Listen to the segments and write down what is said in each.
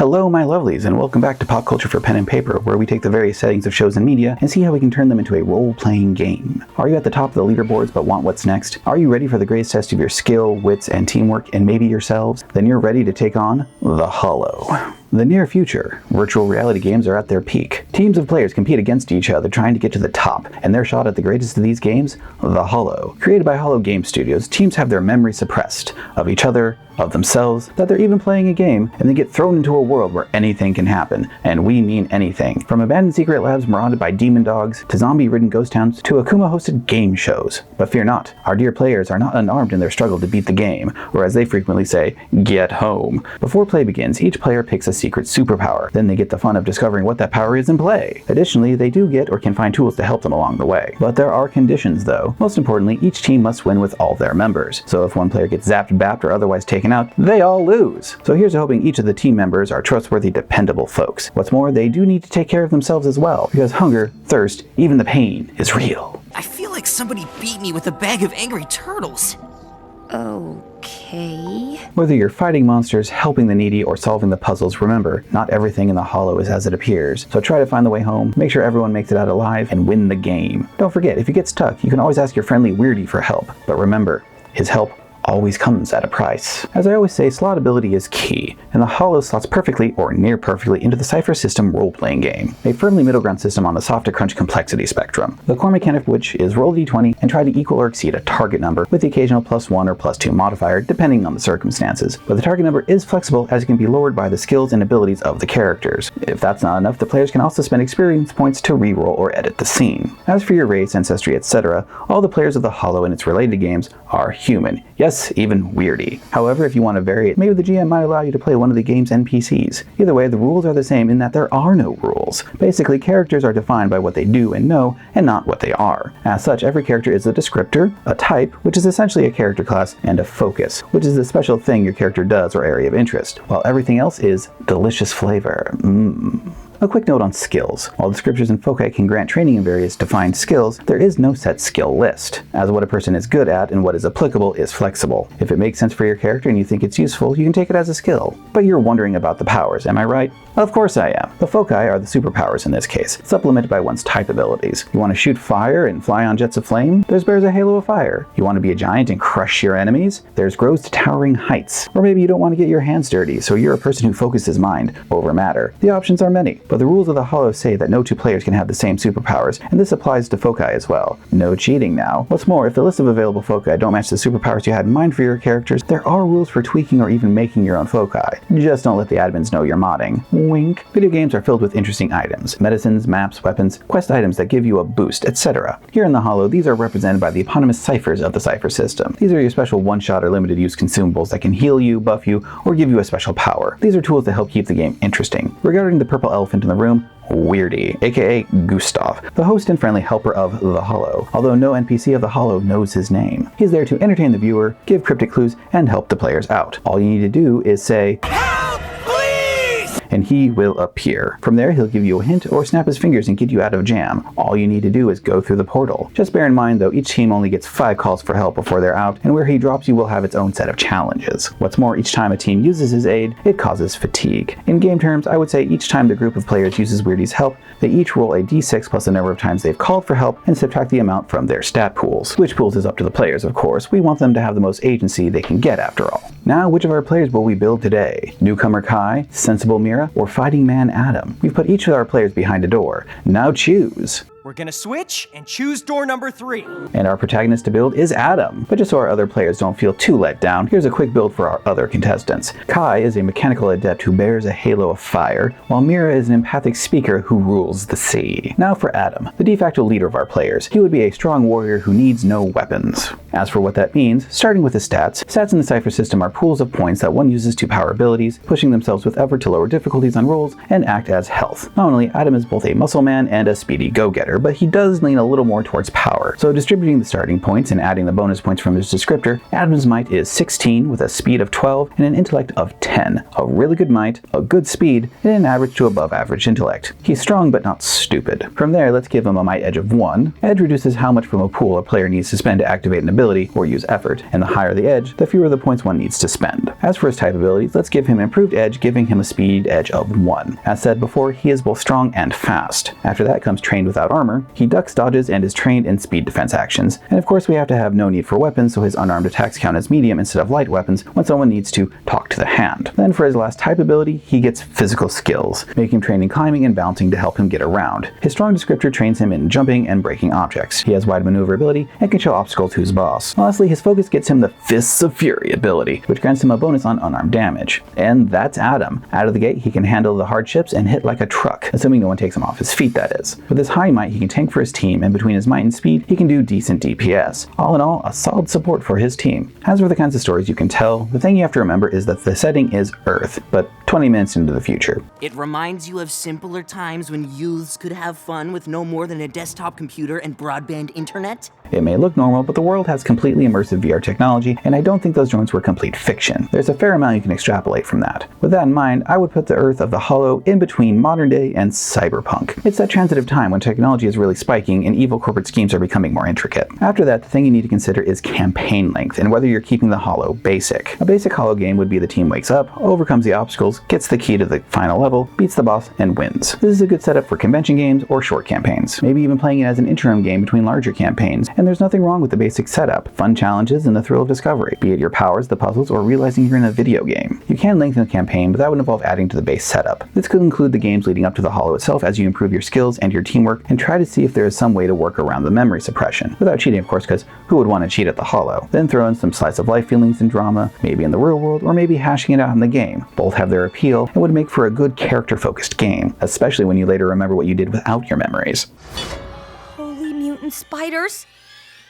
Hello my lovelies, and welcome back to Pop Culture for Pen and Paper, where we take the various settings of shows and media and see how we can turn them into a role-playing game. Are you at the top of the leaderboards but want what's next? Are you ready for the greatest test of your skill, wits, and teamwork, and maybe yourselves? Then you're ready to take on The Hollow. The near future, virtual reality games are at their peak. Teams of players compete against each other trying to get to the top, and their shot at the greatest of these games? The Hollow. Created by Hollow Game Studios, teams have their memory suppressed, of each other, of themselves, that they're even playing a game, and they get thrown into a world where anything can happen, and we mean anything. From abandoned secret labs marauded by demon dogs, to zombie-ridden ghost towns, to Akuma-hosted game shows. But fear not, our dear players are not unarmed in their struggle to beat the game, or as they frequently say, get home. Before play begins, each player picks a secret superpower. Then they get the fun of discovering what that power is in play. Additionally, they do get or can find tools to help them along the way. But there are conditions though. Most importantly, each team must win with all their members. So if one player gets zapped, bapped, or otherwise taken out, they all lose. So here's to hoping each of the team members are trustworthy, dependable folks. What's more, they do need to take care of themselves as well, because hunger, thirst, even the pain is real. I feel like somebody beat me with a bag of angry turtles. Okay. Whether you're fighting monsters, helping the needy, or solving the puzzles, remember, not everything in the Hollow is as it appears. So try to find the way home, make sure everyone makes it out alive, and win the game. Don't forget, if you get stuck, you can always ask your friendly Weirdy for help. But remember, his help always comes at a price. As I always say, slot ability is key, and the Hollow slots perfectly, or near perfectly, into the Cypher system role-playing game, a firmly middle ground system on the soft to crunch complexity spectrum. The core mechanic of which is roll a d20 and try to equal or exceed a target number, with the occasional +1 or +2 modifier, depending on the circumstances. But the target number is flexible, as it can be lowered by the skills and abilities of the characters. If that's not enough, the players can also spend experience points to re-roll or edit the scene. As for your race, ancestry, etc., all the players of the Hollow and its related games are human. Yes, even weirdy. However, if you want to vary it, maybe the GM might allow you to play one of the game's NPCs. Either way, the rules are the same in that there are no rules. Basically, characters are defined by what they do and know, and not what they are. As such, every character is a descriptor, a type, which is essentially a character class, and a focus, which is the special thing your character does or area of interest, while everything else is delicious flavor. A quick note on skills. While descriptors and foci can grant training in various defined skills, there is no set skill list, as what a person is good at and what is applicable is flexible. If it makes sense for your character and you think it's useful, you can take it as a skill. But you're wondering about the powers, am I right? Of course I am. The foci are the superpowers in this case, supplemented by one's type abilities. You want to shoot fire and fly on jets of flame? There's Bears a Halo of Fire. You want to be a giant and crush your enemies? There's Grows to Towering Heights. Or maybe you don't want to get your hands dirty, so you're a person who focuses mind over matter. The options are many, but the rules of the Hollow say that no two players can have the same superpowers, and this applies to foci as well. No cheating now. What's more, if the list of available foci don't match the superpowers you had in mind for your characters, there are rules for tweaking or even making your own foci. Just don't let the admins know you're modding. Wink. Video games are filled with interesting items, medicines, maps, weapons, quest items that give you a boost, etc. Here in the Hollow, these are represented by the eponymous ciphers of the Cypher system. These are your special one-shot or limited use consumables that can heal you, buff you, or give you a special power. These are tools that help keep the game interesting. Regarding the purple elephant in the room, Weirdy, aka Gustav, the host and friendly helper of The Hollow, although no NPC of The Hollow knows his name. He's there to entertain the viewer, give cryptic clues, and help the players out. All you need to do is say, "Help, please!" and he will appear. From there, he'll give you a hint or snap his fingers and get you out of jam. All you need to do is go through the portal. Just bear in mind though, each team only gets 5 calls for help before they're out, and where he drops you will have its own set of challenges. What's more, each time a team uses his aid, it causes fatigue. In game terms, I would say each time the group of players uses Weirdy's help, they each roll a d6 plus the number of times they've called for help and subtract the amount from their stat pools. Which pools is up to the players, of course. We want them to have the most agency they can get after all. Now, which of our players will we build today? Newcomer Kai, Sensible Mira, or Fighting Man Adam? We've put each of our players behind a door. Now choose. We're gonna switch and choose door number 3. And our protagonist to build is Adam. But just so our other players don't feel too let down, here's a quick build for our other contestants. Kai is a mechanical adept who bears a halo of fire, while Mira is an empathic speaker who rules the sea. Now for Adam, the de facto leader of our players. He would be a strong warrior who needs no weapons. As for what that means, starting with the stats, stats in the Cypher system are pools of points that one uses to power abilities, pushing themselves with effort to lower difficulties on rolls, and act as health. Nominally, Adam is both a muscle man and a speedy go-getter, but he does lean a little more towards power. So distributing the starting points and adding the bonus points from his descriptor, Adam's might is 16 with a speed of 12 and an intellect of 10. A really good might, a good speed, and an average to above average intellect. He's strong but not stupid. From there, let's give him a might edge of 1. Edge reduces how much from a pool a player needs to spend to activate an ability or use effort, and the higher the edge, the fewer the points one needs to spend. As for his type abilities, let's give him improved edge, giving him a speed edge of 1. As said before, he is both strong and fast. After that comes trained without armor. He ducks, dodges, and is trained in speed defense actions. And of course we have to have no need for weapons, so his unarmed attacks count as medium instead of light weapons when someone needs to talk to the hand. Then for his last type ability, he gets physical skills, making him trained in climbing and bouncing to help him get around. His strong descriptor trains him in jumping and breaking objects. He has wide maneuverability and can show obstacles to his boss. Lastly, his focus gets him the Fists of Fury ability, which grants him a bonus on unarmed damage. And that's Adam. Out of the gate, he can handle the hardships and hit like a truck, assuming no one takes him off his feet, that is. With his high might, he can tank for his team, and between his might and speed, he can do decent DPS. All in all, a solid support for his team. As for the kinds of stories you can tell, the thing you have to remember is that the setting is Earth, but 20 minutes into the future. It reminds you of simpler times when youths could have fun with no more than a desktop computer and broadband internet? It may look normal, but the world has completely immersive VR technology, and I don't think those joints were complete fiction. There's a fair amount you can extrapolate from that. With that in mind, I would put the Earth of the Hollow in between modern day and cyberpunk. It's that transitive time when technology is really spiking and evil corporate schemes are becoming more intricate. After that, the thing you need to consider is campaign length and whether you're keeping the Hollow basic. A basic Hollow game would be the team wakes up, overcomes the obstacles, gets the key to the final level, beats the boss, and wins. This is a good setup for convention games or short campaigns, maybe even playing it as an interim game between larger campaigns, and there's nothing wrong with the basic setup, fun challenges, and the thrill of discovery, be it your powers, the puzzles, or realizing you're in a video game. You can lengthen the campaign, but that would involve adding to the base setup. This could include the games leading up to the Hollow itself as you improve your skills and your teamwork, and try to see if there is some way to work around the memory suppression. Without cheating, of course, because who would want to cheat at the Hollow? Then throw in some slice of life feelings and drama, maybe in the real world, or maybe hashing it out in the game. Both have their appeal and would make for a good character-focused game, especially when you later remember what you did without your memories. Holy mutant spiders!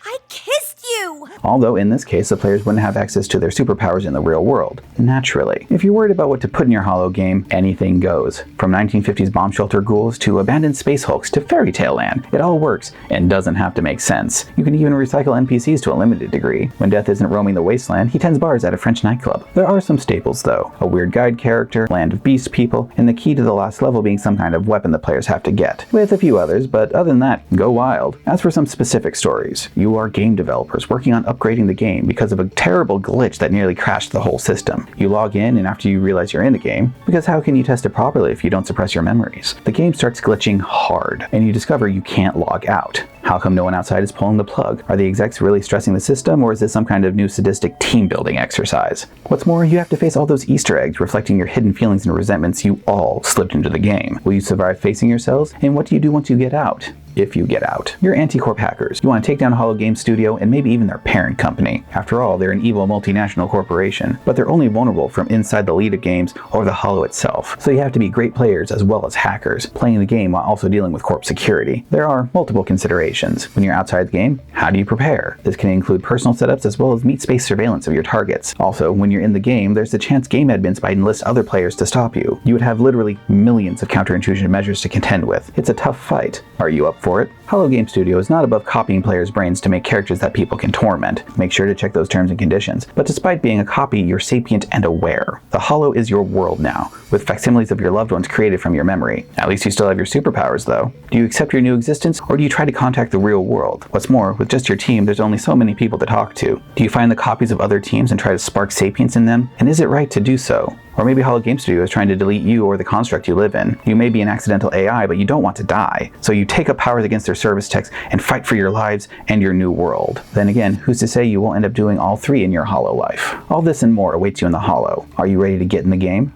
I kissed you! Although in this case, the players wouldn't have access to their superpowers in the real world. Naturally. If you're worried about what to put in your Hollow game, anything goes. From 1950s bomb shelter ghouls to abandoned space hulks to fairy tale land, it all works and doesn't have to make sense. You can even recycle NPCs to a limited degree. When Death isn't roaming the wasteland, he tends bars at a French nightclub. There are some staples though. A weird guide character, land of beast people, and the key to the last level being some kind of weapon the players have to get. With a few others, but other than that, go wild. As for some specific stories, you are game developers working on upgrading the game because of a terrible glitch that nearly crashed the whole system. You log in, and after you realize you're in the game, because how can you test it properly if you don't suppress your memories? The game starts glitching hard, and you discover you can't log out. How come no one outside is pulling the plug? Are the execs really stressing the system, or is this some kind of new sadistic team-building exercise? What's more, you have to face all those Easter eggs reflecting your hidden feelings and resentments you all slipped into the game. Will you survive facing yourselves? And what do you do once you get out? If you get out. You're anti-corp hackers. You want to take down Hollow Game Studio and maybe even their parent company. After all, they're an evil multinational corporation, but they're only vulnerable from inside the lead of games or the Hollow itself. So you have to be great players as well as hackers, playing the game while also dealing with corp security. There are multiple considerations. When you're outside the game, how do you prepare? This can include personal setups as well as meat space surveillance of your targets. Also, when you're in the game, there's the chance game admins might enlist other players to stop you. You would have literally millions of counter-intrusion measures to contend with. It's a tough fight. Are you up for it? Hollow Game Studio is not above copying players' brains to make characters that people can torment. Make sure to check those terms and conditions. But despite being a copy, you're sapient and aware. The Hollow is your world now, with facsimiles of your loved ones created from your memory. At least you still have your superpowers, though. Do you accept your new existence, or do you try to contact the real world? What's more, with just your team, there's only so many people to talk to. Do you find the copies of other teams and try to spark sapience in them? And is it right to do so? Or maybe Hollow Game Studio is trying to delete you or the construct you live in. You may be an accidental AI, but you don't want to die. So you take up powers against their service techs and fight for your lives and your new world. Then again, who's to say you won't end up doing all three in your Hollow life? All this and more awaits you in the Hollow. Are you ready to get in the game?